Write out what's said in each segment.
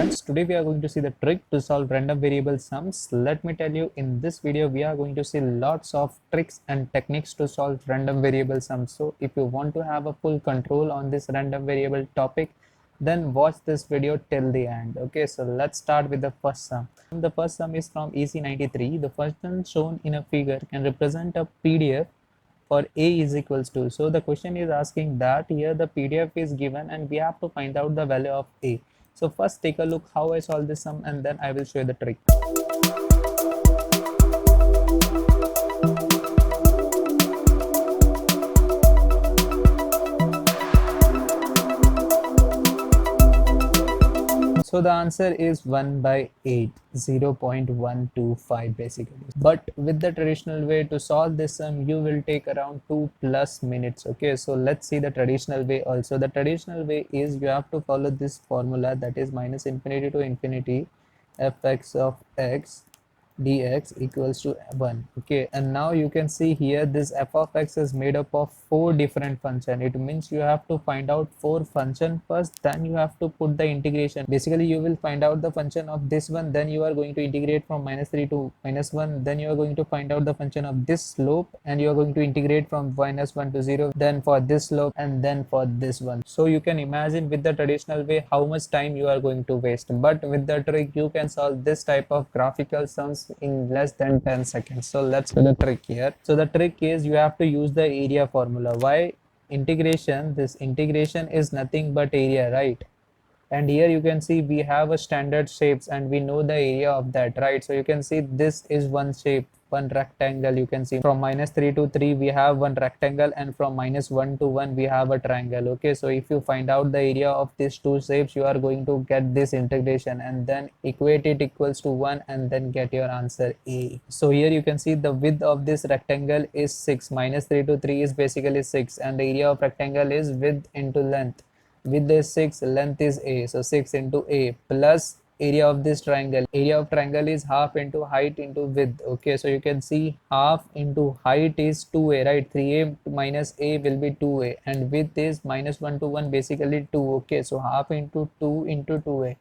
friends, today we are going to see the trick to solve random variable sums. Let me tell you, in this video we are going to see lots of tricks and techniques to solve random variable sums. So if you want to have a full control on this random variable topic, then watch this video till the end. Okay, so let's start with the first sum. The first sum is from EC93. The function shown in a figure can represent a PDF for a is equals to. So the question is asking that here the PDF is given and we have to find out the value of a. So first take a look how I solve this sum and then I will show you the trick. So the answer is 1 by 8, 0.125 basically. But with the traditional way to solve this sum, you will take around 2+ minutes. Okay, so let's see the traditional way also. The traditional way is you have to follow this formula, that is minus infinity to infinity fx of x dx equals to 1. Okay, and now you can see here this f of x is made up of 4 different function. It means you have to find out 4 function first, then you have to put the integration. Basically you will find out the function of this one, then you are going to integrate from -3 to -1, then you are going to find out the function of this slope and you are going to integrate from -1 to 0, then for this slope and then for this one. So you can imagine with the traditional way how much time you are going to waste, but with the trick you can solve this type of graphical sums in less than 10 seconds. So let's do the trick here. So the trick is you have to use the area formula. Why integration? This integration is nothing but area, right? And here you can see we have a standard shapes and we know the area of that, right? So you can see this is one shape, one rectangle. You can see from -3 to 3 we have one rectangle, and from -1 to 1 we have a triangle. Okay, so if you find out the area of these two shapes, you are going to get this integration and then equate it equals to 1 and then get your answer a. So here you can see the width of this rectangle is 6. -3 to 3 is basically 6, and the area of rectangle is width into length. Width is 6, length is a, so 6 into a plus area of this triangle. Area of triangle is half into height into width. Okay, so you can see half into height is 2a, right? 3a minus a will be 2a, and width is -1 to 1, basically 2. Okay, so half into 2 into 2a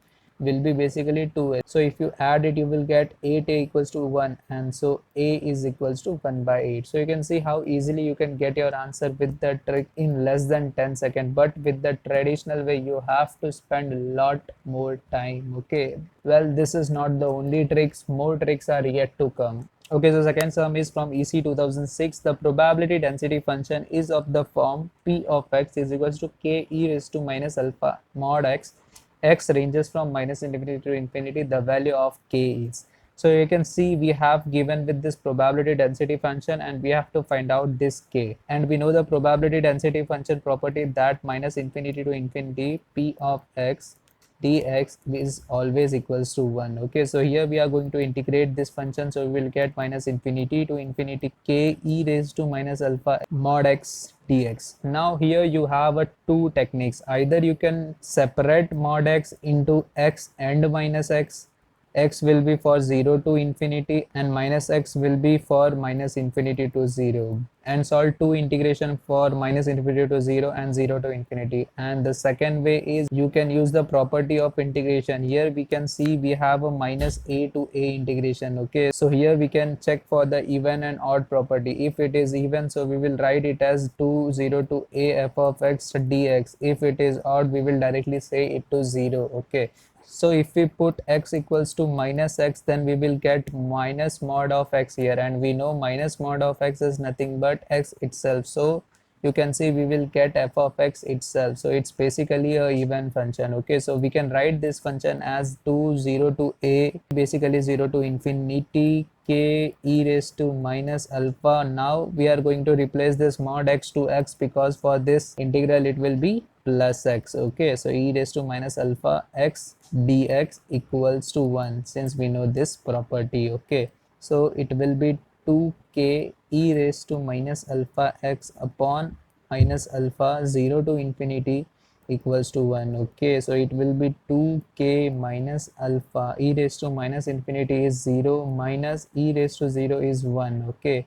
will be basically 2a. So if you add it, you will get 8a equals to 1, and so a is equals to 1 by 8. So you can see how easily you can get your answer with the trick in less than 10 seconds. But with the traditional way you have to spend a lot more time. Okay, well, this is not the only tricks, more tricks are yet to come. Okay, so second sum is from EC 2006. The probability density function is of the form p of x is equals to k e raised to minus alpha mod x. X ranges from -infinity to infinity. The value of k is. So you can see we have given with this probability density function and we have to find out this k, and we know the probability density function property that -infinity to infinity p of x dx is always equals to 1. Okay, so here we are going to integrate this function, so we will get -infinity to infinity k e raised to minus alpha mod x dx. Now here you have a two techniques. Either you can separate mod x into x and minus x. X will be for 0 to infinity and minus x will be for -infinity to 0, and solve two integration for -infinity to 0 and 0 to infinity. And the second way is you can use the property of integration. Here we can see we have a -a to a integration. Okay, so here we can check for the even and odd property. If it is even, so we will write it as 2 0 to a f of x dx. If it is odd, we will directly say it to 0. Okay, so if we put x equals to minus x, then we will get minus mod of x here, and we know minus mod of x is nothing but x itself. So you can see we will get f of x itself. So it's basically a even function. Okay, so we can write this function as 2 0 to a, basically 0 to infinity k e raised to minus alpha. Now we are going to replace this mod x to x, because for this integral it will be plus x. Okay, so e raised to minus alpha x dx equals to 1, since we know this property. Okay, so it will be 2k e raised to minus alpha x upon minus alpha 0 to infinity equals to 1. Okay, so it will be 2k minus alpha e raised to minus infinity is 0 minus e raised to 0 is 1. Okay,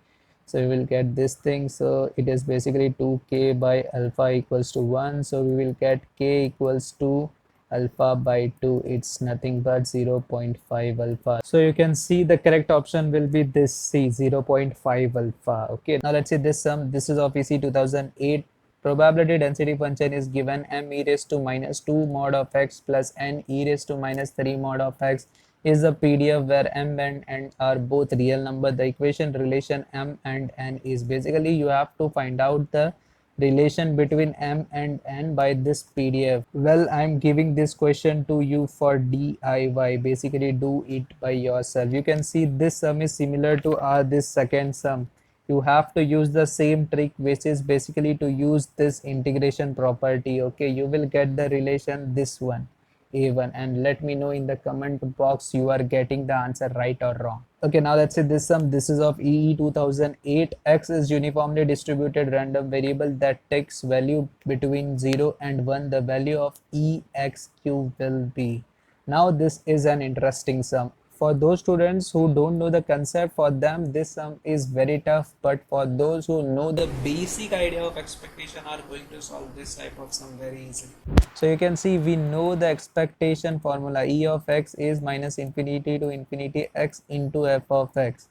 so we will get this thing. So it is basically 2k by alpha equals to 1. So we will get k equals to alpha by 2, it's nothing but 0.5 alpha. So you can see the correct option will be this C, 0.5 alpha. Okay, now let's see this sum. This is of EC 2008. Probability density function is given m e raised to minus 2 mod of x plus n e raised to minus 3 mod of x is a PDF where m and n are both real number. The equation relation m and n is basically you have to find out the relation between m and n by this PDF. Well, I'm giving this question to you for DIY. Basically, do it by yourself. You can see this sum is similar to this second sum. You have to use the same trick, which is basically to use this integration property. Okay, you will get the relation this one a1, and let me know in the comment box you are getting the answer right or wrong. Okay, now let's say this sum. This is of EE 2008. X is uniformly distributed random variable that takes value between 0 and 1. The value of EXQ will be. Now this is an interesting sum. For those students who don't know the concept, for them this sum is very tough, but for those who know the basic idea of expectation are going to solve this type of sum very easily. So you can see we know the expectation formula. E of x is minus infinity to infinity x into f of x,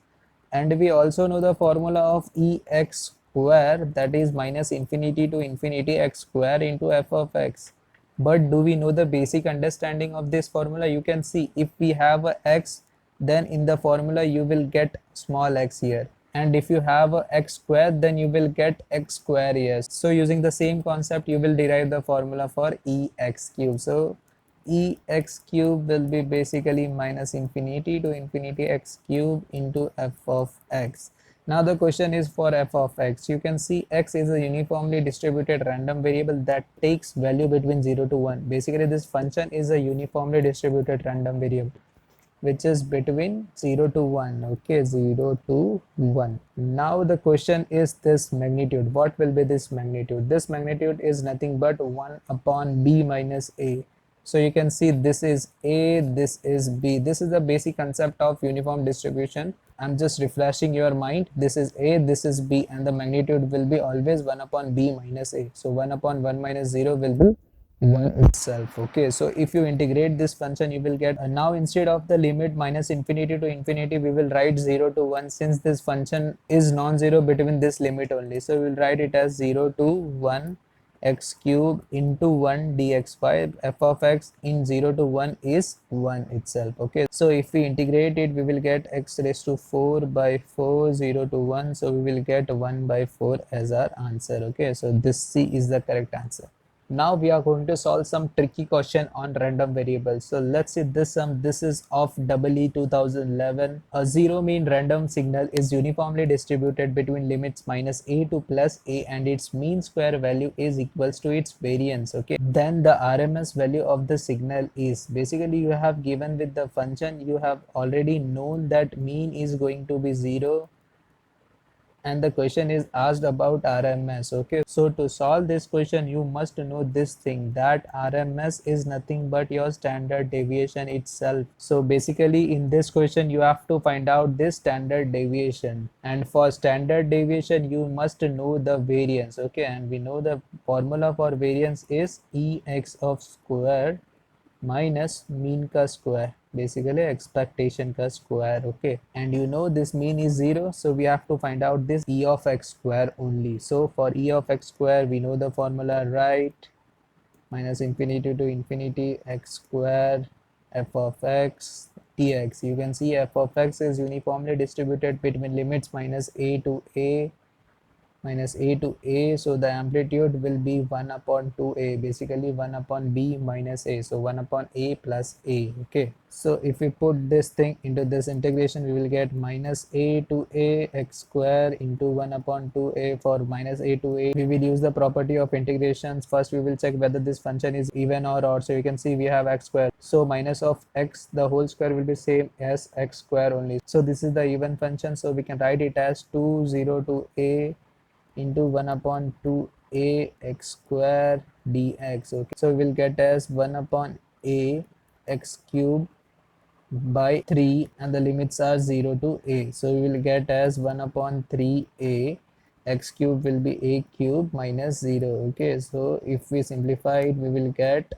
and we also know the formula of Ex square, that is minus infinity to infinity x square into f of x. But do we know the basic understanding of this formula? You can see if we have a x, then in the formula you will get small x here, and if you have a x square, then you will get x square here. So using the same concept you will derive the formula for Ex cube. So Ex cube will be basically minus infinity to infinity x cube into f of x. Now the question is for f of x. You can see x is a uniformly distributed random variable that takes value between 0 to 1. Basically this function is a uniformly distributed random variable which is between 0 to 1. Okay, 0 to 1. Now the question is this magnitude. What will be this magnitude? This magnitude is nothing but 1 upon b minus a. So you can see this is a, this is b. This is the basic concept of uniform distribution. I'm just refreshing your mind. This is a, this is b, and the magnitude will be always 1 upon b minus a. So 1 upon 1 minus 0 will be 1 itself. Okay, so if you integrate this function you will get now instead of the limit minus infinity to infinity we will write 0 to 1, since this function is non-zero between this limit only. So we will write it as 0 to 1 x cube into 1 dx5. F of x in 0 to 1 is 1 itself. Okay, so if we integrate it we will get x raised to 4 by 4, 0 to 1, so we will get 1 by 4 as our answer. Okay, so this C is the correct answer. Now we are going to solve some tricky question on random variables. So let's see this sum. This is of EE 2011. A zero mean random signal is uniformly distributed between limits minus a to plus a, and its mean square value is equals to its variance. Okay, then the RMS value of the signal is, basically you have given with the function, you have already known that mean is going to be 0, and the question is asked about RMS. Okay, so to solve this question you must know this thing, that RMS is nothing but your standard deviation itself. So basically in this question you have to find out this standard deviation, and for standard deviation you must know the variance. Okay, and we know the formula for variance is Ex of square minus mean ka square, basically expectation ka square. Okay, and you know this mean is 0, so we have to find out this E of x square only. So for E of x square we know the formula, right? Minus infinity to infinity x square f of x dx. You can see f of x is uniformly distributed between limits minus a to a, minus a to a, so the amplitude will be 1 upon 2a, basically 1 upon b minus a, so 1 upon a plus a. Okay, so if we put this thing into this integration we will get minus a to a x square into 1 upon 2a. For minus a to a we will use the property of integrations. First we will check whether this function is even or odd. So you can see we have x square, so minus of x the whole square will be same as x square only. So this is the even function, so we can write it as 2 0 to a into 1 upon 2a x square dx. Okay, so we will get as 1 upon a x cube by 3, and the limits are 0 to a, so we will get as 1 upon 3a x cube will be a cube minus 0. Okay, so if we simplify it we will get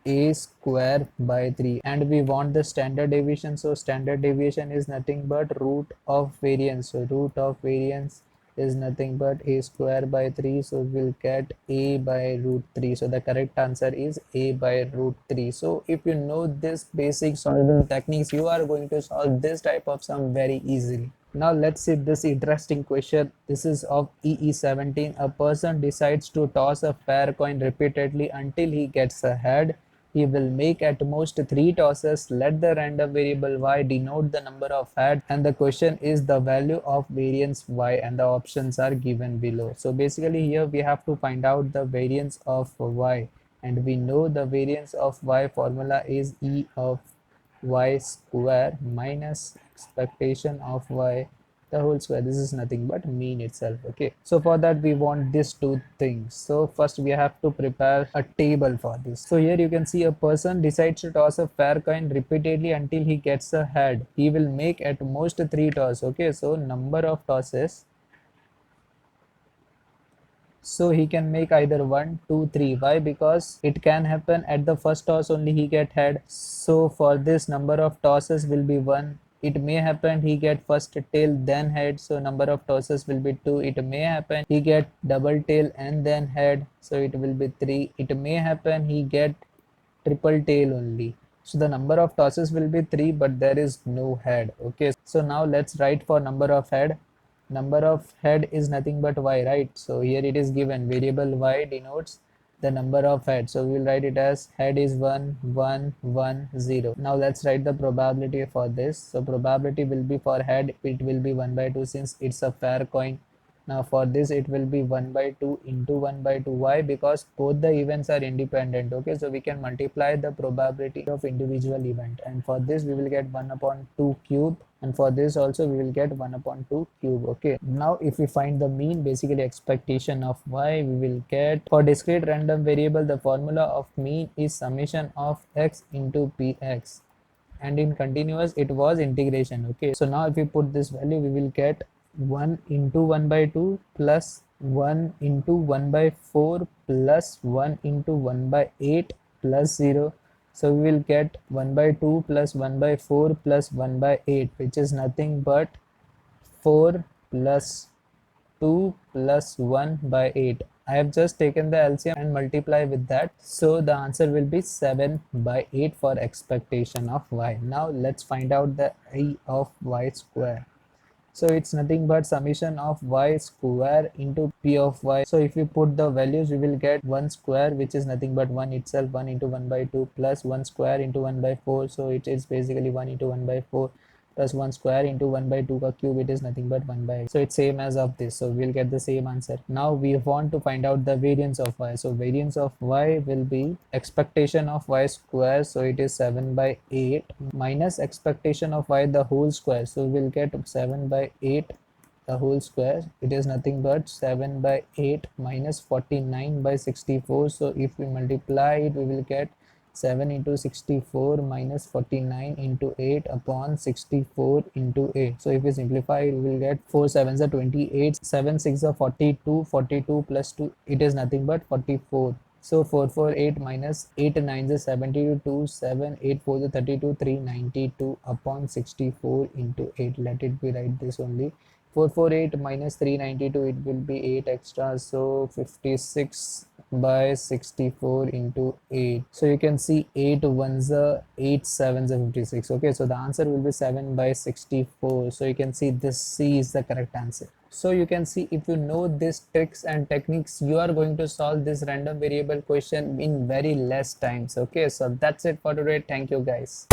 a square by 3, and we want the standard deviation. So standard deviation is nothing but root of variance. So root of variance is nothing but a square by 3, so we'll get a by root 3. So the correct answer is a by root 3. So if you know this basic solving techniques, you are going to solve this type of sum very easily. Now let's see this interesting question. This is of EE17. A person decides to toss a fair coin repeatedly until he gets a head. He will make at most 3 tosses. Let the random variable y denote the number of heads, and the question is the value of variance y, and the options are given below. So basically here we have to find out the variance of y, and we know the variance of y formula is E of y square minus expectation of y the whole square. This is nothing but mean itself. Okay, so for that we want these two things. So first we have to prepare a table for this. So here you can see a person decides to toss a fair coin repeatedly until he gets a head. He will make at most 3 tosses. Okay, so number of tosses, so he can make either 1, 2, 3. Why? Because it can happen at the first toss only he get head. So for this number of tosses will be 1. It may happen he get first tail then head, so number of tosses will be 2. It may happen he get double tail and then head, so it will be 3. It may happen he get triple tail only, so the number of tosses will be 3, but there is no head. Okay, so now let's write for number of head. Number of head is nothing but y, right? So here it is given variable y denotes the number of head, so we will write it as head is 1 1 1 0. Now let's write the probability for this. So probability will be for head, it will be 1 by 2 since it's a fair coin. Now for this it will be 1 by 2 into 1 by 2. Why? Because both the events are independent. Okay, so we can multiply the probability of individual event, and for this we will get 1 upon 2 cube, and for this also we will get 1 upon 2 cube. Okay, now if we find the mean, basically expectation of y, we will get for discrete random variable the formula of mean is summation of x into px, and in continuous it was integration. Okay, so now if we put this value we will get 1 into 1 by 2 plus 1 into 1 by 4 plus 1 into 1 by 8 plus 0. So we will get 1 by 2 plus 1 by 4 plus 1 by 8, which is nothing but 4 plus 2 plus 1 by 8. I have just taken the LCM and multiply with that. So the answer will be 7 by 8 for expectation of y. Now let's find out the I of y square. So it's nothing but summation of y square into p of y. So if we put the values, we will get 1 square, which is nothing but 1 itself, 1 into 1 by 2 plus 1 square into 1 by 4. So it is basically 1 into 1 by 4 plus 1 square into 1 by 2 ka cube, it is nothing but 1 by 8. So it's same as of this, so we'll get the same answer. Now we want to find out the variance of y. So variance of y will be expectation of y square, so it is 7 by 8 minus expectation of y the whole square, so we'll get 7 by 8 the whole square, it is nothing but 7 by 8 minus 49 by 64. So if we multiply it, we will get 7 into 64 minus 49 into 8 upon 64 into 8. So if we simplify, we will get 4 7s are 28, 7 6 are 42, 42 plus 2, it is nothing but 44. So 448 minus 8 9s is 72, 7 8 4 is 32, 392 upon 64 into 8. Let it be like this only. 448 minus 392, it will be 8 extra, so 56 by 64 into 8. So you can see 8 ones are 8 7s are 56. Okay, so the answer will be 7 by 64. So you can see this C is the correct answer. So you can see, if you know these tricks and techniques, you are going to solve this random variable question in very less times. Okay, so that's it for today. Thank you guys.